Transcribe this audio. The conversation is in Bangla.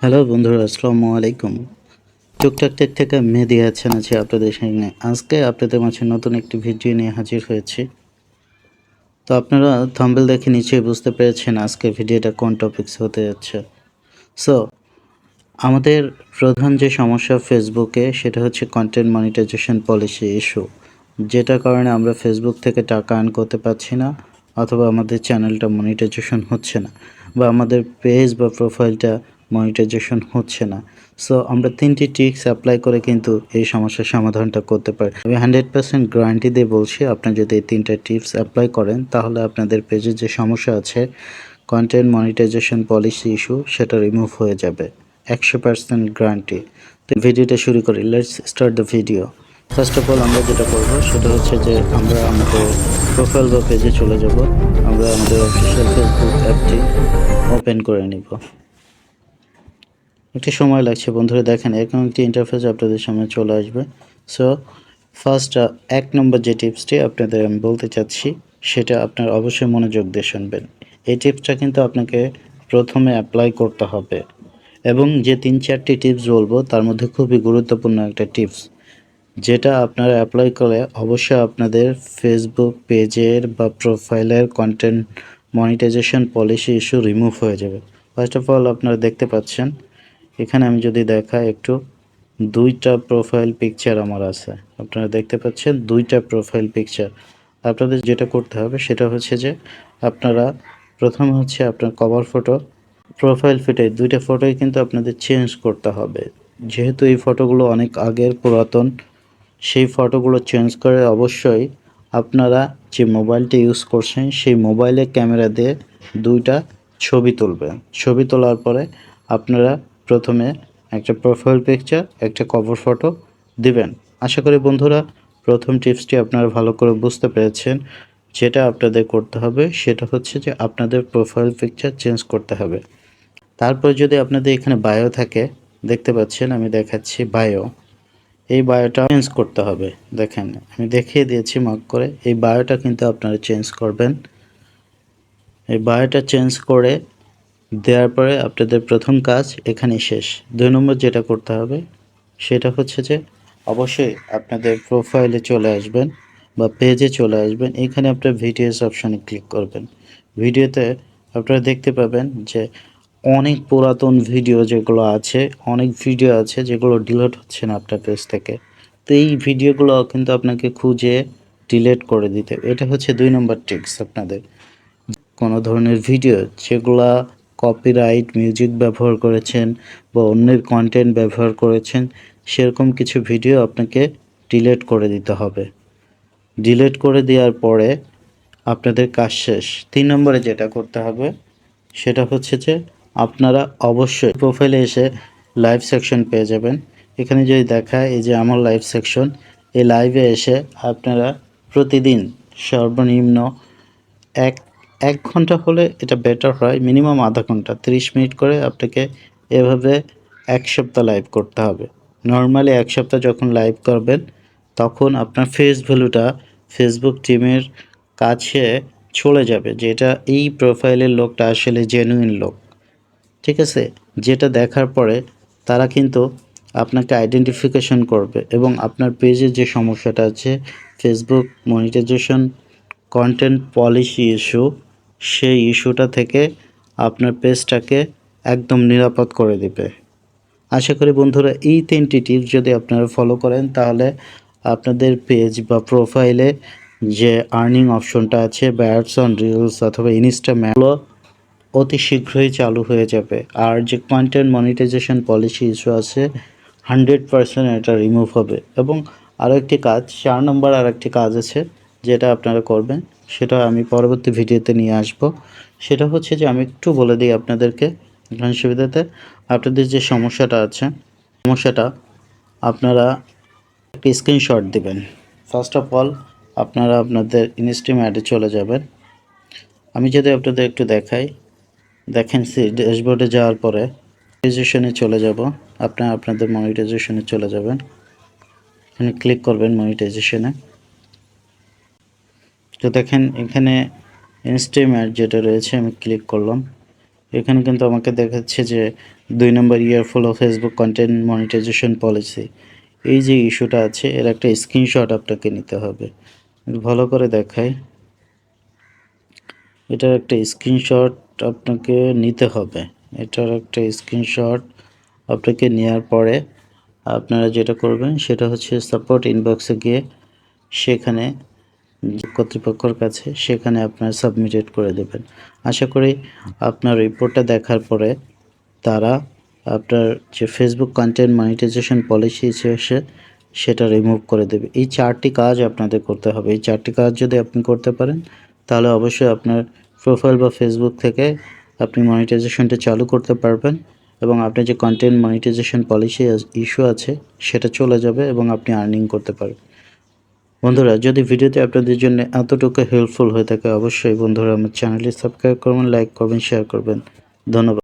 হ্যালো বন্ধুরা, আসসালামু আলাইকুম। টুকটাক টেক থেকে মেহেদী হাসান আছি আপনাদের সামনে। আজকে আপনাদের মাঝে নতুন একটি ভিডিও নিয়ে হাজির হয়েছি। তো আপনারা থাম্বনেল দেখে নিশ্চয়ই বুঝতে পেরেছেন আজকের ভিডিওটা কোন টপিকস হতে যাচ্ছে। সো আমাদের প্রধান যে সমস্যা ফেসবুকে সেটা হচ্ছে কন্টেন্ট মনিটাইজেশন পলিসি ইস্যু, যেটার কারণে আমরা ফেসবুক থেকে টাকা আর্ন করতে পারছি না, অথবা আমাদের চ্যানেলটা মনিটাইজেশন হচ্ছে না, বা আমাদের পেজ বা প্রোফাইলটা মনিটাইজেশন হচ্ছে না। সো আমরা 3টি ট্রিক্স অ্যাপ্লাই করে কিন্তু এই সমস্যার সমাধানটা করতে পারি। আমি 100% গ্যারান্টি দিয়ে বলছি, আপনি যদি এই 3টা টিপস অ্যাপ্লাই করেন তাহলে আপনাদের পেজের যে সমস্যা আছে কন্টেন্ট মনিটাইজেশন পলিসি ইস্যু সেটা রিমুভ হয়ে যাবে। 100% গ্যারান্টি। তো ভিডিওটা শুরু করি। Let's start the video. First of all আমরা যেটা করব সেটা হচ্ছে যে আমরা আমাদের প্রোফাইল বা পেজে চলে যাব। আমরা আমাদের অফিসিয়াল ফেসবুক অ্যাপটি ওপেন করে নিব। একটু সময় লাগছে বন্ধুরা, দেখেন এরকম একটি ইন্টারফেস আপনাদের সামনে চলে আসবে। সো ফার্স্ট 1 নম্বর যে টিপসটি আপনাদের আমি বলতে চাচ্ছি সেটা আপনার অবশ্যই মনোযোগ দিয়ে শুনবেন। এই টিপসটা কিন্তু আপনাকে প্রথমে অ্যাপ্লাই করতে হবে, এবং যে 3-4টি টিপস বলবো তার মধ্যে খুবই গুরুত্বপূর্ণ একটা টিপস, যেটা আপনারা অ্যাপ্লাই করলে অবশ্যই আপনাদের ফেসবুক পেজের বা প্রোফাইলের content monetisation policy issue remove হয়ে যাবে। ফার্স্ট অফ অল আপনারা দেখতে পাচ্ছেন এখানে, আমি যদি দেখাই একটু, 2টা প্রোফাইল পিকচার আমার আছে। আপনারা দেখতে পাচ্ছেন 2টা প্রোফাইল পিকচার। আপনাদের যেটা করতে হবে সেটা হচ্ছে যে আপনারা প্রথমে হচ্ছে আপনার কভার ফটো, প্রোফাইল ফিটে 2টা ফটোই কিন্তু আপনাদের চেঞ্জ করতে হবে। যেহেতু এই ফটোগুলো অনেক আগের পুরাতন, সেই ফটোগুলো চেঞ্জ করে অবশ্যই আপনারা যে মোবাইলটা ইউজ করছেন সেই মোবাইলের ক্যামেরা দিয়ে 2টা ছবি তুলবেন। ছবি তোলার পরে আপনারা প্রথমে একটা প্রোফাইল পিকচার, একটা কভার ফটো দিবেন। আশা করি বন্ধুরা প্রথম টিপসটি আপনারা ভালো করে বুঝতে পেরেছেন। যেটা আপনাদের করতে হবে সেটা হচ্ছে যে আপনাদের প্রোফাইল পিকচার চেঞ্জ করতে হবে। তারপর যদি আপনাদের এখানে বায়ো থাকে, দেখতে পাচ্ছেন আমি দেখাচ্ছি বায়ো, এই বায়োটা চেঞ্জ করতে হবে। দেখেন আমি দেখিয়ে দিয়েছি মার্ক করে, এই বায়োটা কিন্তু আপনারা চেঞ্জ করবেন। এই বায়োটা চেঞ্জ করে দেওয়ার পরে আপনাদের প্রথম কাজ এখানেই শেষ। 2 নম্বর যেটা করতে হবে সেটা হচ্ছে যে অবশ্যই আপনাদের প্রোফাইলে চলে আসবেন বা পেজে চলে আসবেন। এখানে আপনার ভিডিওস অপশানে ক্লিক করবেন। ভিডিওতে আপনারা দেখতে পাবেন যে অনেক পুরাতন ভিডিও যেগুলো আছে, অনেক ভিডিও আছে যেগুলো ডিলিট হচ্ছে না আপনার পেজ থেকে। তো এই ভিডিওগুলো কিন্তু আপনাকে খুঁজে ডিলিট করে দিতে, এটা হচ্ছে 2 নম্বর ট্রিক্স আপনাদের। কোনো ধরনের ভিডিও যেগুলা কপিরাইট মিউজিক ব্যবহার করেছেন বা অন্যের কন্টেন্ট ব্যবহার করেছেন, সেরকম কিছু ভিডিও আপনাকে ডিলিট করে দিতে হবে। ডিলিট করে দেওয়ার পরে আপনাদের কাজ শেষ। 3 নম্বরে যেটা করতে হবে সেটা হচ্ছে যে আপনারা অবশ্যই প্রোফাইলে এসে লাইভ সেকশন পেয়ে যাবেন। এখানে যদি দেখায় এই যে আমার লাইভ সেকশন, এই লাইভে এসে আপনারা প্রতিদিন সর্বনিম্ন এক এক ঘন্টা হলে এটা বেটার হয়, মিনিমাম আধা ঘন্টা 30 মিনিট করে আপনাকে এভাবে 1 সপ্তাহ লাইভ করতে হবে। নর্মালি 1 সপ্তাহ যখন লাইভ করবেন তখন আপনার ফেস ভ্যালুটা ফেসবুক টিমের কাছে চলে যাবে, যে এটা এই প্রোফাইলের লোকটা আসলে জেনুইন লোক। ঠিক আছে? যেটা দেখার পরে তারা কিন্তু আপনাকে আইডেন্টিফিকেশন করবে, এবং আপনার পেজের যে সমস্যাটা আছে Facebook monetisation content policy issue, সেই ইস্যুটা থেকে আপনার পেজটাকে একদম নিরাপদ করে দিবে। আশা করি বন্ধুরা এই 3টি টিপস যদি আপনারা ফলো করেন তাহলে আপনাদের পেজ বা প্রোফাইলে যে আর্নিং অপশনটা আছে বা অ্যাডস অন রিলস অথবা ইনস্টাগ্রাম অতি শীঘ্রই চালু হয়ে যাবে। আর যে কন্টেন্ট মনিটাইজেশন পলিসি ইস্যু আছে 100% এটা রিমুভ হবে। এবং আরও একটি কাজ, 4 নম্বর আর একটি কাজ আছে যেটা আপনারা করবেন, সেটা আমি পরবর্তী ভিডিওতে নিয়ে আসব। সেটা হচ্ছে যে আমি একটু বলে দিই আপনাদেরকে এখানে সুবিধাতে। আপনাদের যে সমস্যাটা আছে, সমস্যাটা আপনারা একটি স্ক্রিনশট দিবেন। ফার্স্ট অফ অল আপনারা আপনাদের ইনস্টাগ্রাম অ্যাডে চলে যাবেন। আমি যদি আপনাদের একটু দেখাই, দেখেন ড্যাশবোর্ডে যাওয়ার পরে মনিটাইজেশনে চলে যাব। আপনারা আপনাদের মনিটাইজেশনে চলে যাবেন, এখানে ক্লিক করবেন মনিটাইজেশনে। তো দেখেন এখানে ইনস্টাগ্রাম অ্যাড যেটা রয়েছে আমি ক্লিক করলাম। এখানে কিন্তু আমাকে দেখাচ্ছে যে 2 নম্বর year follow Facebook content monetisation policy. এই যে ইস্যুটা আছে এর একটা স্ক্রিনশট আপনাকে নিতে হবে। ভালো করে দেখাই, এটার একটা স্ক্রিনশট আপনাকে নিতে হবে। এটার একটা স্ক্রিনশট আপনাকে নেওয়ার পরে আপনারা যেটা করবেন সেটা হচ্ছে সাপোর্ট ইনবক্সে গিয়ে সেখানে কর্তৃপক্ষের কাছে সেখানে আপনার সাবমিটেড করে দেবেন। আশা করি আপনার রিপোর্টটা দেখার পরে তারা আপনার যে ফেসবুক কন্টেন্ট মনিটাইজেশন পলিসি আছে সেটা রিমুভ করে দেবে। এই 4টি কাজ আপনাদের করতে হবে। এই 4টি কাজ যদি আপনি করতে পারেন তাহলে অবশ্যই আপনার প্রোফাইল বা ফেসবুক থেকে আপনি মনিটাইজেশনটা চালু করতে পারবেন এবং আপনার যে কন্টেন্ট মনিটাইজেশন পলিসি ইস্যু আছে সেটা চলে যাবে এবং আপনি আর্নিং করতে পারবেন। বন্ধুরা, যদি ভিডিওটি আপনাদের জন্য এতটুকু হেল্পফুল হয়ে থাকে অবশ্যই বন্ধুরা আমার চ্যানেলটি সাবস্ক্রাইব করবেন, লাইক করবেন, শেয়ার করবেন। ধন্যবাদ।